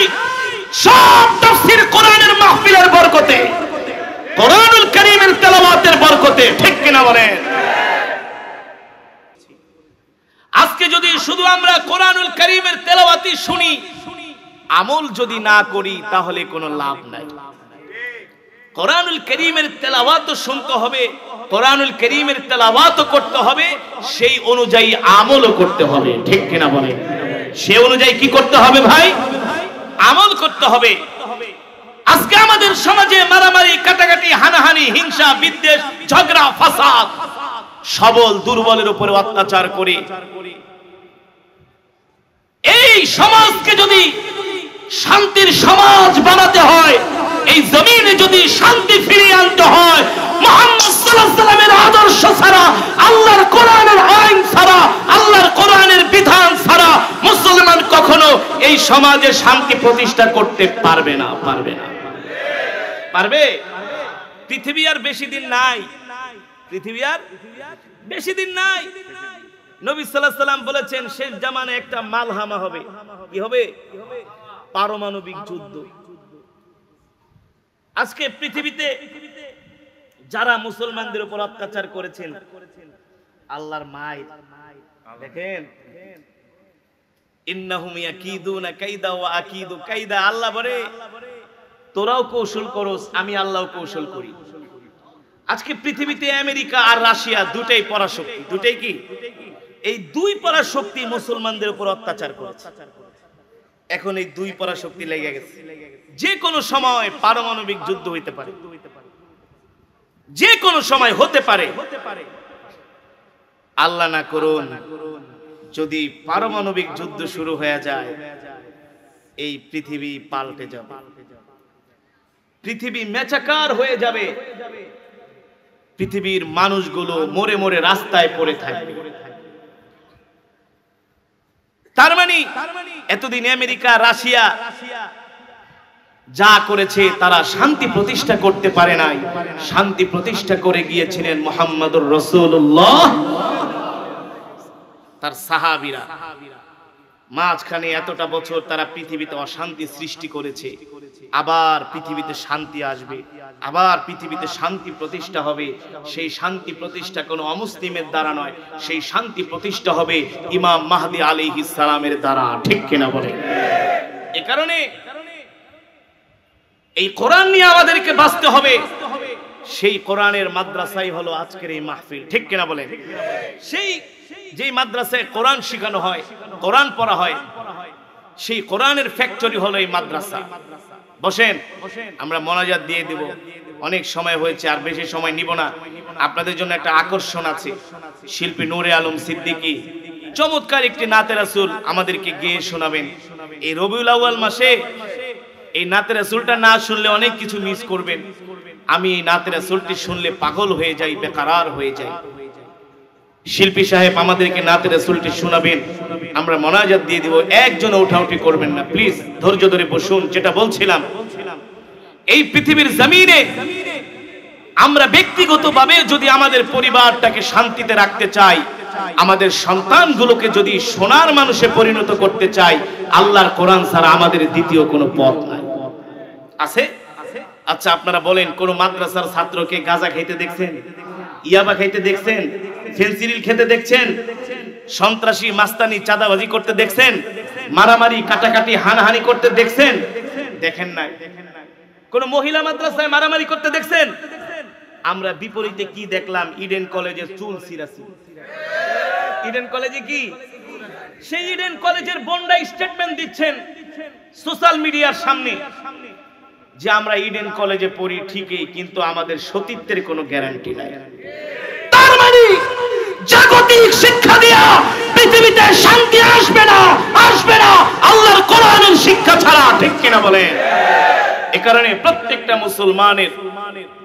সব তাফসীর কোরআনের মাহফিলের বরকতে। কিনা বলেন? আজকে যদি শুধু আমরা কোরআনুল কারীমের তেলাওয়াতই শুনি, আমল যদি না করি তাহলে কোনো লাভ নাই। কোরআনুল কারীমের তেলাওয়াত শুনতে হবে, কোরআনুল কারীমের তেলাওয়াত করতে হবে, সেই অনুযায়ী আমলও করতে হবে, ঠিক কিনা বলেন? সেই অনুযায়ী কি করতে হবে ভাই? আমল করতে হবে। আজকে আমাদের সমাজে মারামারি, কাটাকাটি, হানাহানি, হিংসা, বিদ্বেষ, ঝগড়া, ফাসাদ, সবল দুর্বলের উপরে অত্যাচার করে এই সমাজকে যদি শান্তির সমাজ বানাতে হয়, এই জমিনে যদি শান্তি ফিরিয়ে আনতে হয়, মুহাম্মদ সাল্লাল্লাহু আলাইহি সাল্লামের আদর্শ ছাড়া, আল্লাহর কোরআনের আইন ছাড়া, আল্লাহর কোরআনের বিধান ছাড়া মুসলমান কখনো এই সমাজে শান্তি প্রতিষ্ঠা করতে পারবে না। পারবে? পৃথিবী আর বেশি দিন নাই, পৃথিবী আর বেশি দিন নাই। নবী সাল্লাল্লাহু আলাইহি সাল্লাম বলেছেন শেষ জামানায় একটা মালহামা হবে। কি হবে? পারমাণবিক যুদ্ধ। আজকে পৃথিবীতে যারা মুসলমানদের উপর অত্যাচার করেছেন, আল্লাহর মায়ের দেখেন, ইন্নাহুম ইয়াকিদুনা কাইদা ওয়া আকিদু কাইদা। আল্লাহ বলে তোরাও কৌশল করস, আমি আল্লাহও কৌশল করি। আজকে পৃথিবীতে আমেরিকা আর রাশিয়া দুটাই পরাশক্তি। দুটাই কি? এই দুই পরাশক্তি মুসলমানদের উপর অত্যাচার করেছে। এখন এই দুই পরাশক্তি লেগে গেছে। যে কোনো সময় পারমাণবিক যুদ্ধ হইতে পারে, যে কোনো সময় হতে পারে। আল্লাহ না করুন, যদি পারমাণবিক যুদ্ধ শুরু হয়ে যায়, এই পৃথিবী পাল্টে যাবে, পৃথিবী মেচাকার হয়ে যাবে, পৃথিবীর মানুষগুলো মরে মরে রাস্তায় পড়ে থাকবে। তার মানে এতদিন আমেরিকা, রাশিয়া যা করেছে, তারা শান্তি প্রতিষ্ঠা করতে পারে নাই। শান্তি প্রতিষ্ঠা করে গিয়েছিলেন মুহাম্মদুর রাসূলুল্লাহ, তার সাহাবীরা। মাঝখানে এতটা বছর তারা পৃথিবীতে অশান্তি সৃষ্টি করেছে। আবার পৃথিবীতে শান্তি আসবে, আবার পৃথিবীতে শান্তি প্রতিষ্ঠা হবে। সেই শান্তি প্রতিষ্ঠা কোনো অমুসলিমের দ্বারা নয়, সেই শান্তি প্রতিষ্ঠা হবে ইমাম মাহদী আলাইহিস সালামের দ্বারা, ঠিক কিনা বলে? এ কারণে এই কোরআন নিয়ে আমাদেরকে বাঁচতে হবে। সেই কোরআনের মাদ্রাসাই হলো আজকের এই মাহফিল, ঠিক কিনা বলে? সেই যেই মাদ্রাসায় কোরআন শেখানো হয়, কোরআন পড়া হয়, সেই কোরআনের ফ্যাক্টরি হলো এই মাদ্রাসা। বসেন, আমরা মোনাজাত দিয়ে দেব। অনেক সময় হয়েছে, আর বেশি সময় নিব না। আপনাদের জন্য একটা আকর্ষণ আছে। শিল্পী নূরে আলম সিদ্দিকী চমৎকার একটি নাতে রাসূল আমাদেরকে গেয়ে শোনাবেন। এই রবিউল আউয়াল মাসে এই নাতে রাসূলটা না শুনলে অনেক কিছু মিস করবেন। আমি এই নাতে রাসূলটি শুনলে পাগল হয়ে যাই, বেকরার হয়ে যাই। শিল্পী সাহেব আমাদেরকে নাতে রাসূলটি শোনাবেন, আমরা মোনাজাত দিয়ে দিব। একজন উঠাউঠি করবেন না, প্লিজ ধৈর্য ধরে বসুন। যেটা বলছিলাম, এই পৃথিবীর জমিনে আমরা ব্যক্তিগতভাবে যদি আমাদের পরিবারটাকে শান্তিতে রাখতে চাই, আমাদের সন্তানগুলোকে যদি সোনার মানুষে পরিণত করতে চাই, আল্লাহর কোরআন ছাড়া আমাদের দ্বিতীয় কোনো পথ নাই। আছে? আচ্ছা আপনারা বলেন, কোন মাদ্রাসার ছাত্রকে গাঁজা খাইতে দেখছেন? ইয়াবা খাইতে দেখছেন? ফেন্সিডিল খেতে দেখছেন? সন্ত্রাসী, মাস্তানি, চাঁদাবাজি করতে দেখছেন? মারামারি, কাটাকাটি, হানাহানি করতে দেখছেন? দেখেন নাই। কোন মহিলা মাদ্রাসায় মারামারি করতে দেখছেন? আমরা বিপরীতে কি দেখলাম? ইডেন কলেজে চুল ছিঁড়াছি। ইডেন কলেজে কি? সেই ইডেন কলেজের বন্ডা স্টেটমেন্ট দিচ্ছেন সোশ্যাল মিডিয়ার সামনে যে আমরা ইডেন কলেজে পড়ি ঠিকই, কিন্তু আমাদের সতীত্বের কোনো গ্যারান্টি নাই। তার মানে জাগতিক শিক্ষা দিয়া পৃথিবীতে শান্তি আসবে না, আসবে না আল্লাহর কোরআনের শিক্ষা ছাড়া, ঠিক কিনা বলেন? এ কারণে প্রত্যেকটা মুসলমানের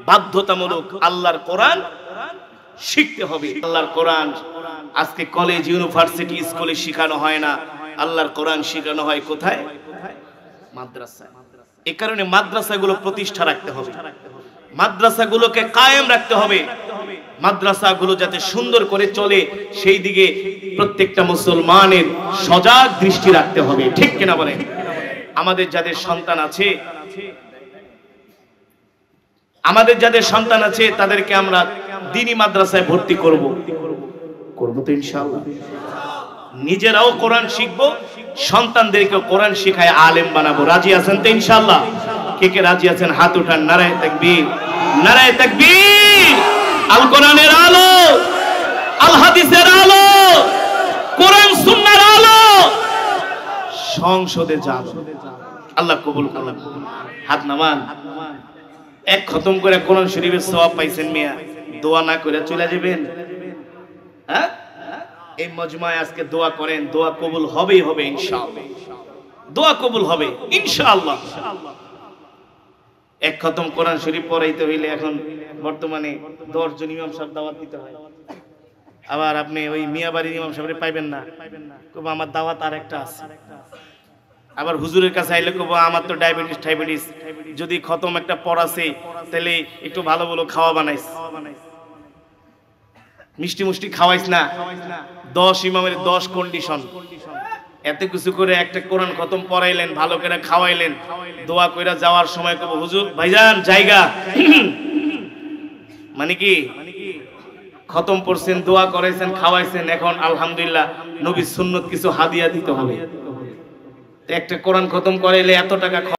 বাধ্যতামূলক আল্লাহর কোরআন শিখতে হবে। আল্লাহর কোরআন আজকে কলেজ, ইউনিভার্সিটি, স্কুলে শেখানো হয় না। আল্লাহর কোরআন শেখানো হয় কোথায়? মাদ্রাসায়। এই কারণে মাদ্রাসাগুলো প্রতিষ্ঠা রাখতে হবে, মাদ্রাসাগুলোকে কায়েম রাখতে হবে। মাদ্রাসাগুলো যাতে সুন্দর করে চলে, সেই দিকে প্রত্যেকটা মুসলমানের সজাগ দৃষ্টি রাখতে হবে, ঠিক কিনা বলেন? আমাদের যাদের সন্তান আছে, আমাদের যাদের সন্তান আছে তাদেরকে আমরা দ্বীনি মাদ্রাসায় ভর্তি করব তো ইনশাআল্লাহ। নিজেরাও কোরআন শিখবো, সন্তানদেরকে কোরআন শিখায় আলেম বানাবো। রাজি আছেন তো ইনশাআল্লাহ? কে কে রাজি আছেন হাত উঠান। নারায়ে তাকবীর, নারায়ে তাকবীর। আল কোরআনের আলো, আল হাদিসের আলো, কোরআন সুন্নাহর আলো সংসদে যাব। আল্লাহ কবুল করুন। হাত নামান। এক খতম করে কোরআন শরীফের সওয়াব পাইছেন মিয়া, দোয়া না করে চলে যাবেন? হ্যাঁ, এই মজমায় আজকে দোয়া করেন, দোয়া কবুল হবেই হবে ইনশাআল্লাহ। দোয়া কবুল হবে ইনশাআল্লাহ। এক খতম কোরআন শরীফ পড়াইতে হইলে এখন বর্তমানে 10 জন ইমাম সাহেব দাওয়াত দিতে হয়। আবার আপনি ওই মিয়াবাড়ির ইমাম সাহেবরে পাইবেন না, কব আমার দাওয়াত আর একটা আছে। আবার হুজুরের কাছে আইলে কব আমার তো ডায়াবেটিস, যদি খতম একটা পড়াছে তাহলে একটু ভালো ভালো খাওয়া বানাইস, মিষ্টি মুষ্টি খাওয়াইস না। 10 ইমামের 10 কন্ডিশন। এত কিছু করে একটা কোরআন খতম পড়াইলেন, ভালো করে খাওয়াইলেন, দোয়া কইরা যাওয়ার সময় কব হুজুর ভাইজান জায়গা মানে কি খতম পড়ছেন, দোয়া করাইছেন, খাওয়াইছেন, এখন আলহামদুলিল্লাহ নবীর সুন্নত কিছু হাদিয়া দিতে হবে। একটা কোরআন খতম করাইলে এত টাকা